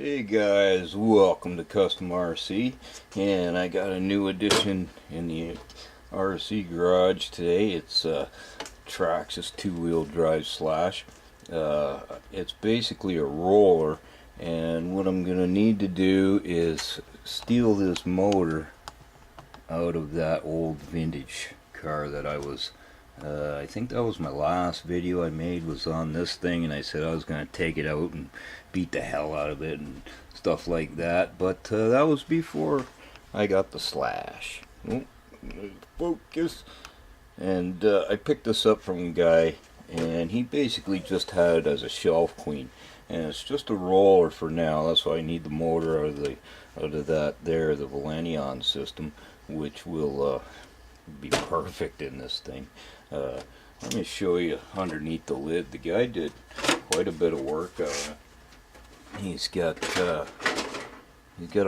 Hey guys, welcome to Custom RC, and I got a new addition in the RC garage today. It's Traxxas two-wheel drive Slash. It's basically a roller, and what I'm gonna need to do is steal this motor out of that old vintage car that I think that was my last video I made was on this thing, and I said I was going to take it out and beat the hell out of it and stuff like that, but that was before I got the Slash. Oh, focus. And I picked this up from a guy, and he basically just had it as a shelf queen, and it's just a roller for now. That's why I need the motor out of that there, the Velineon system, which will be perfect in this thing. Let me show you underneath the lid. The guy did quite a bit of work on it. He's got a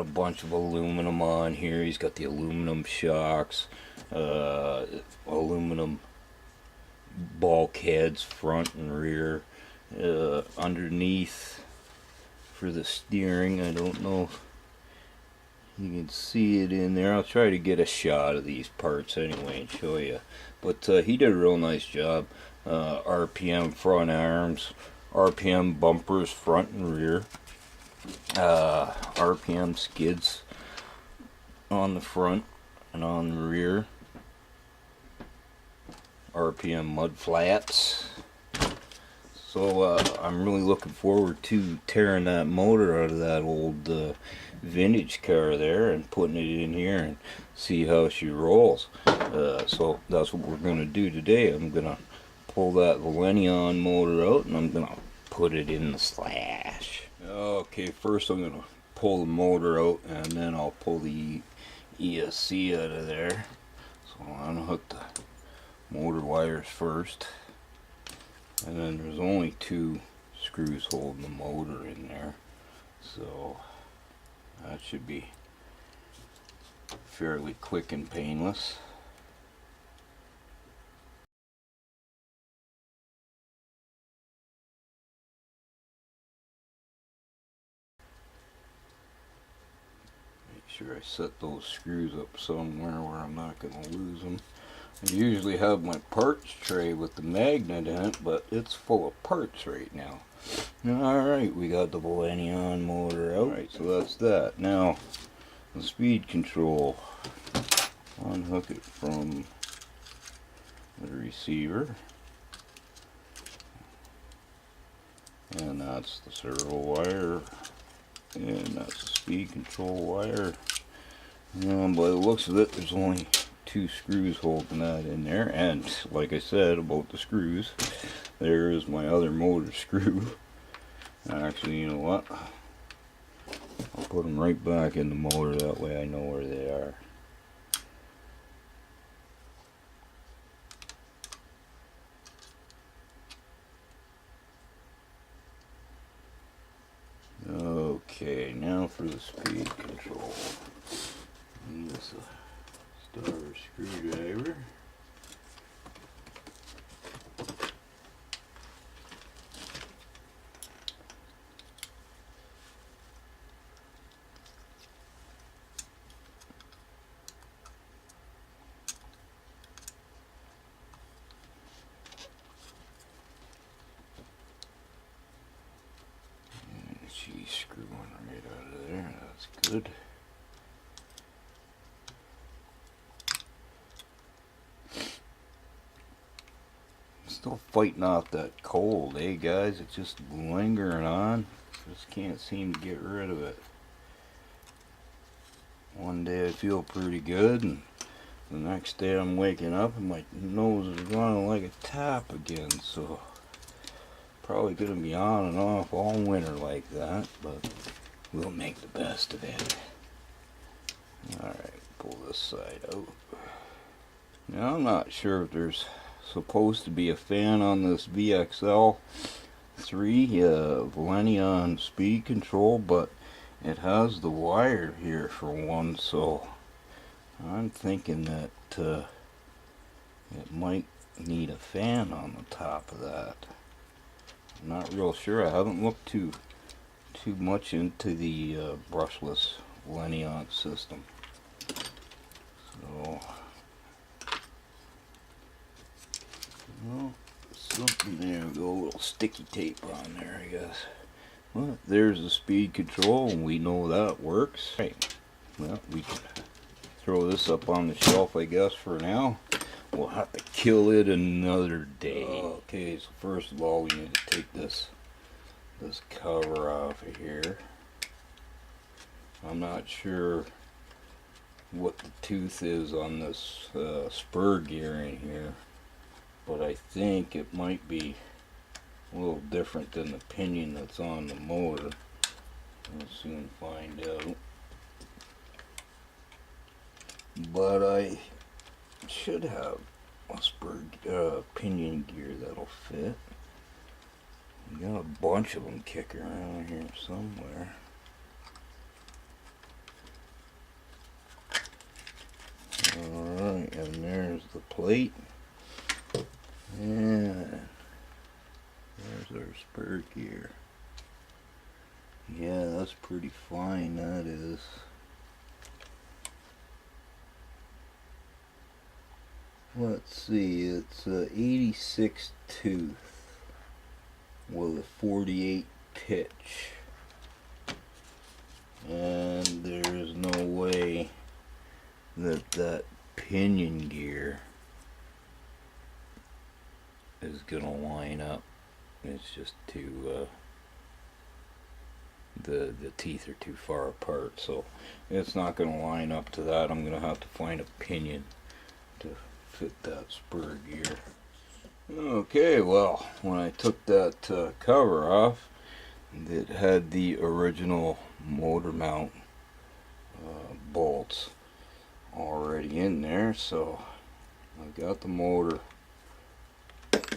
bunch of aluminum on here. He's got the aluminum shocks, aluminum bulkheads front and rear. Underneath for the steering, I don't know if you can see it in there. I'll try to get a shot of these parts anyway and show you. But he did a real nice job. RPM front arms, RPM bumpers front and rear, RPM skids on the front and on the rear, RPM mud flaps. So I'm really looking forward to tearing that motor out of that old vintage car there and putting it in here and see how she rolls. So that's what we're going to do today. I'm going to pull that Velineon motor out and I'm going to put it in the Slash. Okay, first I'm going to pull the motor out and then I'll pull the ESC out of there. So I'll unhook the motor wires first. And then there's only 2 screws holding the motor in there, so that should be fairly quick and painless. Make sure I set those screws up somewhere where I'm not going to lose them. I usually have my parts tray with the magnet in it, but it's full of parts right now. Alright, we got the Velineon motor out. Alright, so that's that. Now, the speed control. Unhook it from the receiver. And that's the servo wire. And that's the speed control wire. And by the looks of it, there's only 2 screws holding that in there, and like I said about the screws, there is my other motor screw. Actually, you know what, I'll put them right back in the motor, that way I know where they are. Okay, now for the speed control. Use a star screwdriver. And she's screwing right out of there. That's good. Still fighting off that cold, eh guys? It's just lingering on. Just can't seem to get rid of it. One day I feel pretty good, and the next day I'm waking up and my nose is running like a tap again. So probably gonna be on and off all winter like that, but we'll make the best of it. Alright, pull this side out. Now I'm not sure if there's supposed to be a fan on this VXL 3 Velineon speed control, but it has the wire here for one, so I'm thinking that it might need a fan on the top of that. I'm not real sure. I haven't looked too too much into the brushless Velineon system. So, well, something there, go a little sticky tape on there, I guess. Well, there's the speed control, and we know that works. Right. Well, we can throw this up on the shelf, I guess, for now. We'll have to kill it another day. Okay, so first of all, we need to take this cover off of here. I'm not sure what the tooth is on this spur gear in here, but I think it might be a little different than the pinion that's on the motor. We'll soon find out. But I should have a spur pinion gear that'll fit. We got a bunch of them kicking around here somewhere. Alright, and there's the plate. And there's our spur gear. Yeah, that's pretty fine, that is. Let's see, it's a 86 tooth with a 48 pitch. And there's no way that pinion gear is gonna line up. It's just too the teeth are too far apart, so it's not gonna line up to that. I'm gonna have to find a pinion to fit that spur gear. Okay, well, when I took that cover off, it had the original motor mount bolts already in there, so I've got the motor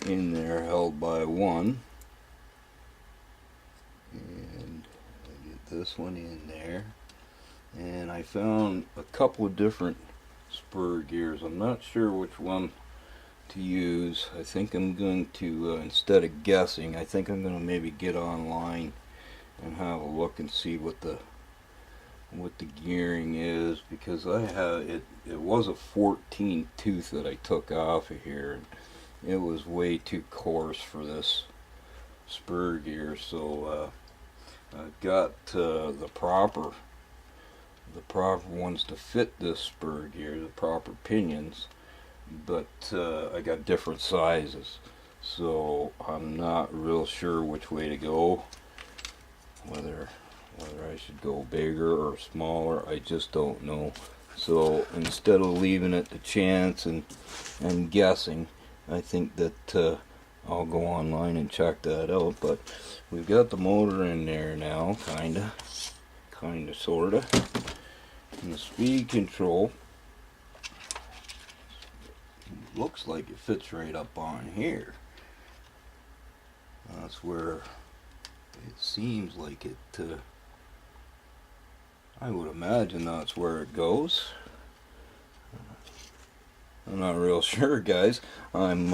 in there held by one, and I get this one in there, and I found a couple of different spur gears. I'm not sure which one to use. I think I'm going to instead of guessing, I think I'm going to maybe get online and have a look and see what the gearing is, because I have it was a 14 tooth that I took off of here, and it was way too coarse for this spur gear, so I've got the proper ones to fit this spur gear, the proper pinions, but I got different sizes, so I'm not real sure which way to go, whether I should go bigger or smaller. I just don't know. So instead of leaving it to chance and guessing, I think that I'll go online and check that out. But we've got the motor in there now, kinda, sorta. And the speed control looks like it fits right up on here. That's where it seems like it. I would imagine that's where it goes. I'm not real sure, guys. I'm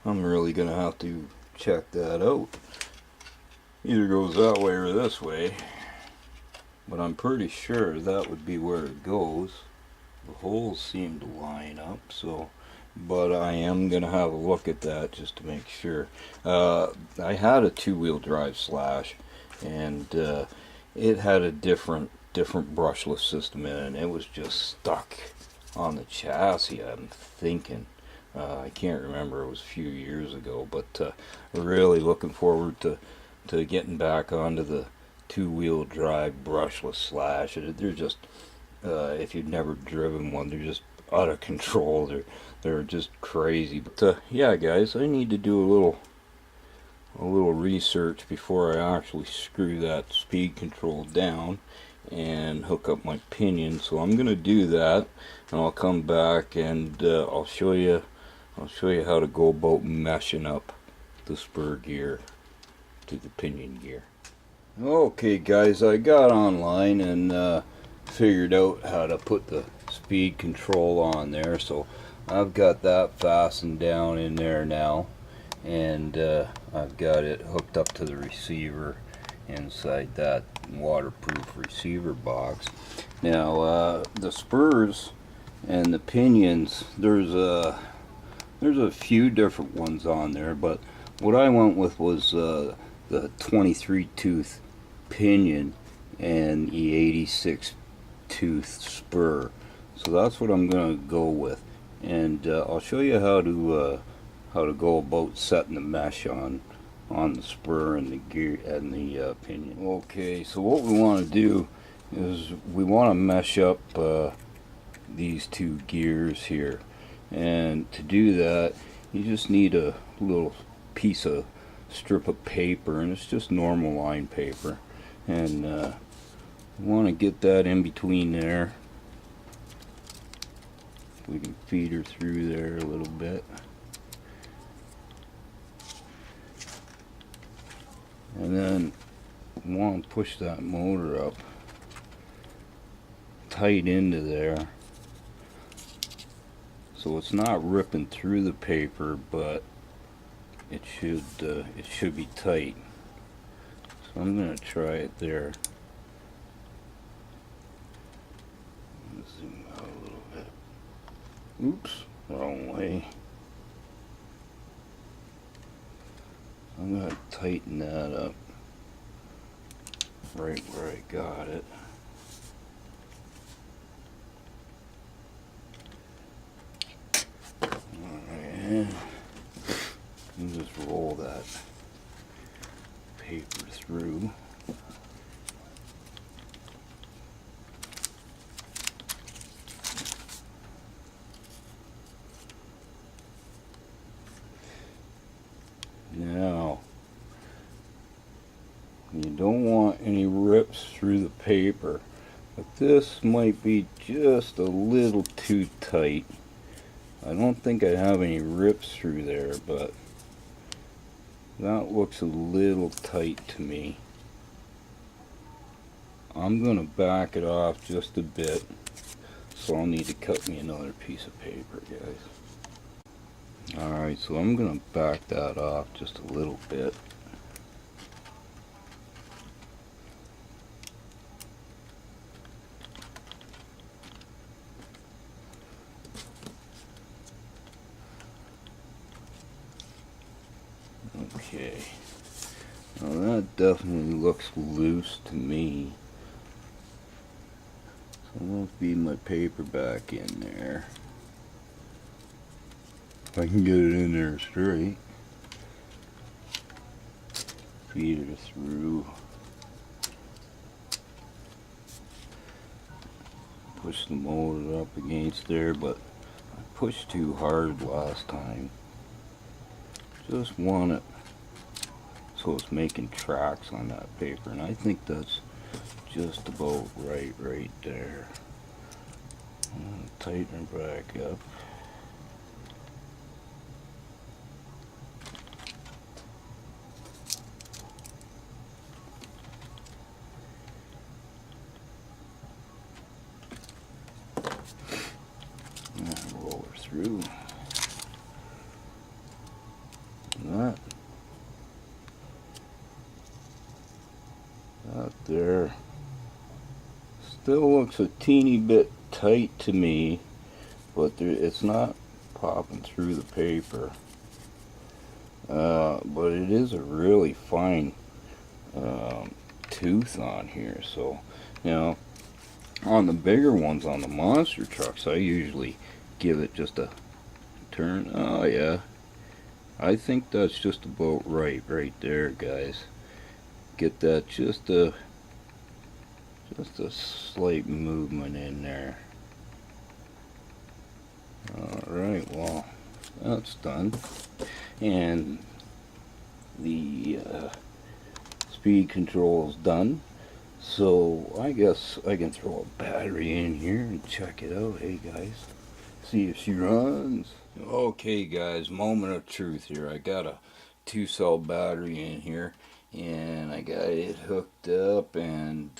really gonna have to check that out. Either goes that way or this way, but I'm pretty sure that would be where it goes. The holes seem to line up, so, but I am gonna have a look at that just to make sure. I had a two-wheel drive Slash, and it had a different brushless system in it, and it was just stuck on the chassis, I'm thinking. I can't remember, it was a few years ago, but really looking forward to getting back onto the two-wheel drive brushless Slash. They're just, if you've never driven one, they're just out of control. They're just crazy. But yeah, guys, I need to do a little research before I actually screw that speed control down and hook up my pinion. So I'm gonna do that, and I'll come back and I'll show you how to go about meshing up the spur gear to the pinion gear. Okay, guys, I got online and figured out how to put the speed control on there, so I've got that fastened down in there now, and I've got it hooked up to the receiver inside that waterproof receiver box. Now the spurs and the pinions, there's a few different ones on there, but what I went with was the 23 tooth pinion and the 86 tooth spur. So that's what I'm gonna go with, and I'll show you how to go about setting the mesh on the spur and the gear and the pinion. Okay, so what we want to do is we want to mesh up these two gears here, and to do that you just need a little piece of strip of paper, and it's just normal line paper, and we want to get that in between there. We can feed her through there a little bit, and then we want to push that motor up tight into there so it's not ripping through the paper, but it should be tight. So I'm going to try it there. Zoom out a little bit. Oops, wrong way. I'm going to tighten that up right where I got it. Alright, and just roll that paper through. Now, you don't want any rips through the paper, but this might be just a little too tight. I don't think I have any rips through there, but that looks a little tight to me. I'm going to back it off just a bit, so I'll need to cut me another piece of paper, guys. Alright, so I'm going to back that off just a little bit. Okay, now that definitely looks loose to me. So I'm going to feed my paper back in there. If I can get it in there straight. Feed her through. Push the motor up against there, but I pushed too hard last time. Just want it so it's making tracks on that paper, and I think that's just about right there. Tighten her back up. And roll her through. And that there still looks a teeny bit tight to me, but it's not popping through the paper. But it is a really fine tooth on here. So, you know, on the bigger ones, on the monster trucks, I usually give it just a turn. Oh yeah, I think that's just about right there, guys. Get that just a slight movement in there. Alright, well, that's done. And the speed control is done. So I guess I can throw a battery in here and check it out. Hey guys, see if she runs. Okay guys, moment of truth here. I got a 2-cell battery in here, and I got it hooked up, and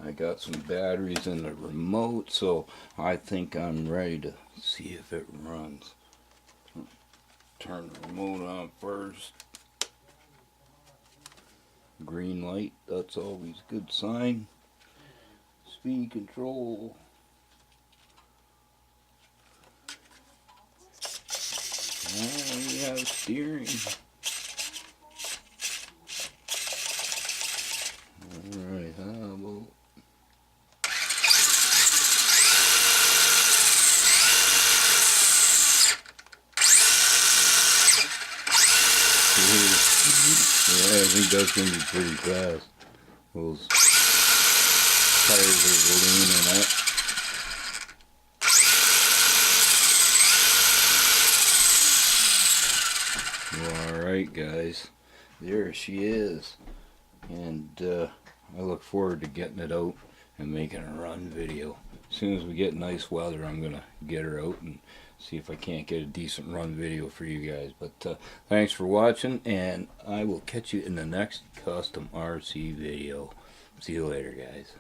I got some batteries in the remote, so I think I'm ready to see if it runs. Turn the remote on first. Green light, that's always a good sign. Speed control. Now we have steering. Alright, how about... Yeah, I think that's going to be pretty fast. Those tires are leaning up. Well, alright guys, there she is. And I look forward to getting it out and making a run video. As soon as we get nice weather, I'm going to get her out and see if I can't get a decent run video for you guys. But thanks for watching, and I will catch you in the next custom RC video. See you later, guys.